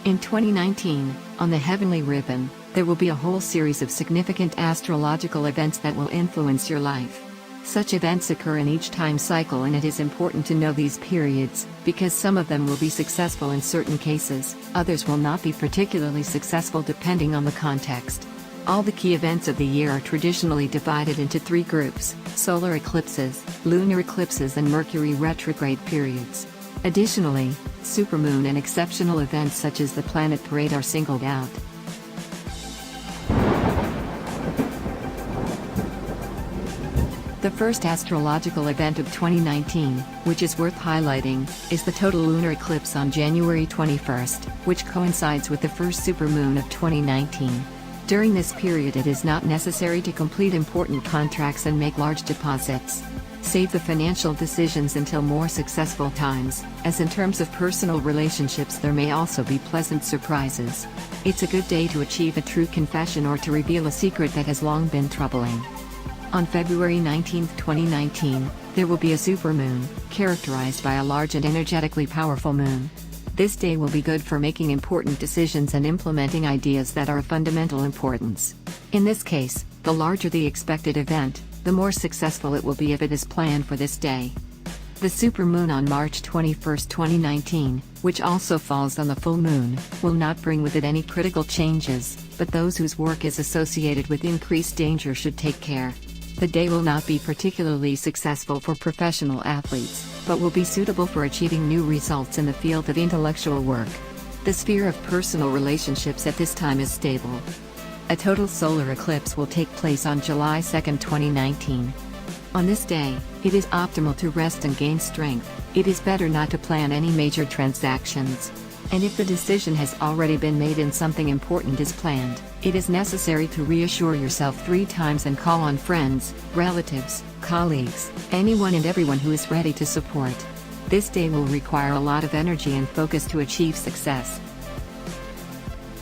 In 2019, on the heavenly ribbon, there will be a whole series of significant astrological events that will influence your life. Such events occur in each time cycle, and it is important to know these periods, because some of them will be successful in certain cases, others will not be particularly successful depending on the context. All the key events of the year are traditionally divided into three groups: solar eclipses, lunar eclipses, and Mercury retrograde periods. Additionally, supermoon and exceptional events such as the planet parade are singled out. The first astrological event of 2019, which is worth highlighting, is the total lunar eclipse on January 21st, which coincides with the first supermoon of 2019. During this period, it is not necessary to complete important contracts and make large deposits. Save the financial decisions until more successful times, as in terms of personal relationships there may also be pleasant surprises. It's a good day to achieve a true confession or to reveal a secret that has long been troubling. On February 19, 2019, there will be a supermoon, characterized by a large and energetically powerful moon. This day will be good for making important decisions and implementing ideas that are of fundamental importance. In this case, the larger the expected event, the more successful it will be if it is planned for this day. The supermoon on March 21, 2019, which also falls on the full moon, will not bring with it any critical changes, but those whose work is associated with increased danger should take care. The day will not be particularly successful for professional athletes, but will be suitable for achieving new results in the field of intellectual work. The sphere of personal relationships at this time is stable. A total solar eclipse will take place on July 2, 2019. On this day, it is optimal to rest and gain strength. It is better not to plan any major transactions. And if the decision has already been made and something important is planned, it is necessary to reassure yourself 3 times and call on friends, relatives, colleagues, anyone and everyone who is ready to support. This day will require a lot of energy and focus to achieve success.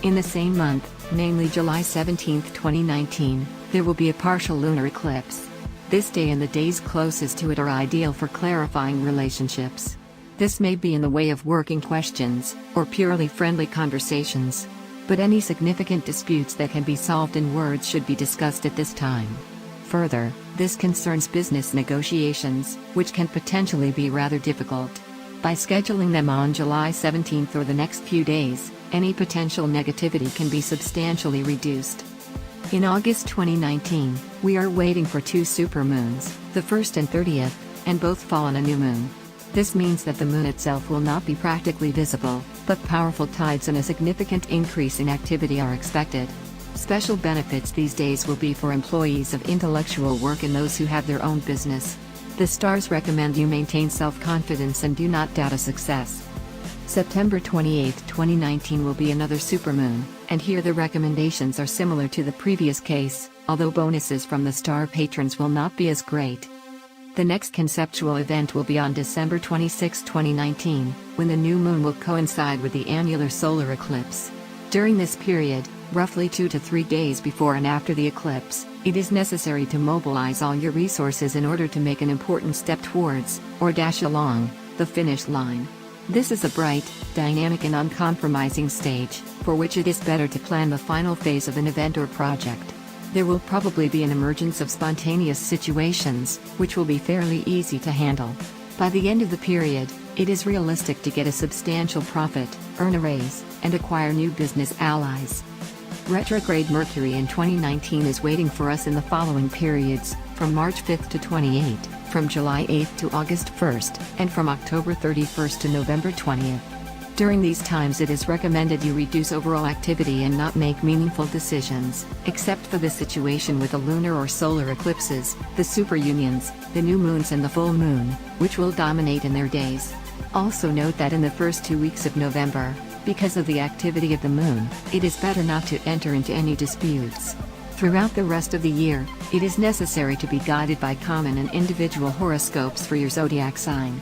In the same month, namely July 17, 2019, there will be a partial lunar eclipse. This day and the days closest to it are ideal for clarifying relationships. This may be in the way of working questions, or purely friendly conversations. But any significant disputes that can be solved in words should be discussed at this time. Further, this concerns business negotiations, which can potentially be rather difficult. By scheduling them on July 17th or the next few days, any potential negativity can be substantially reduced. In August 2019, we are waiting for 2 supermoons, the 1st and 30th, and both fall on a new moon. This means that the moon itself will not be practically visible, but powerful tides and a significant increase in activity are expected. Special benefits these days will be for employees of intellectual work and those who have their own business. The stars recommend you maintain self-confidence and do not doubt a success. September 28, 2019 will be another supermoon, and here the recommendations are similar to the previous case, although bonuses from the star patrons will not be as great. The next conceptual event will be on December 26, 2019, when the new moon will coincide with the annular solar eclipse. During this period, roughly 2 to 3 days before and after the eclipse, it is necessary to mobilize all your resources in order to make an important step towards, or dash along, the finish line. This is a bright, dynamic and uncompromising stage, for which it is better to plan the final phase of an event or project. There will probably be an emergence of spontaneous situations, which will be fairly easy to handle. By the end of the period, it is realistic to get a substantial profit, earn a raise, and acquire new business allies. Retrograde Mercury in 2019 is waiting for us in the following periods, from March 5 to 28, from July 8 to August 1, and from October 31 to November 20. During these times it is recommended you reduce overall activity and not make meaningful decisions, except for the situation with the lunar or solar eclipses, the superunions, the new moons and the full moon, which will dominate in their days. Also note that in the first 2 weeks of November, because of the activity of the moon, it is better not to enter into any disputes. Throughout the rest of the year, it is necessary to be guided by common and individual horoscopes for your zodiac sign.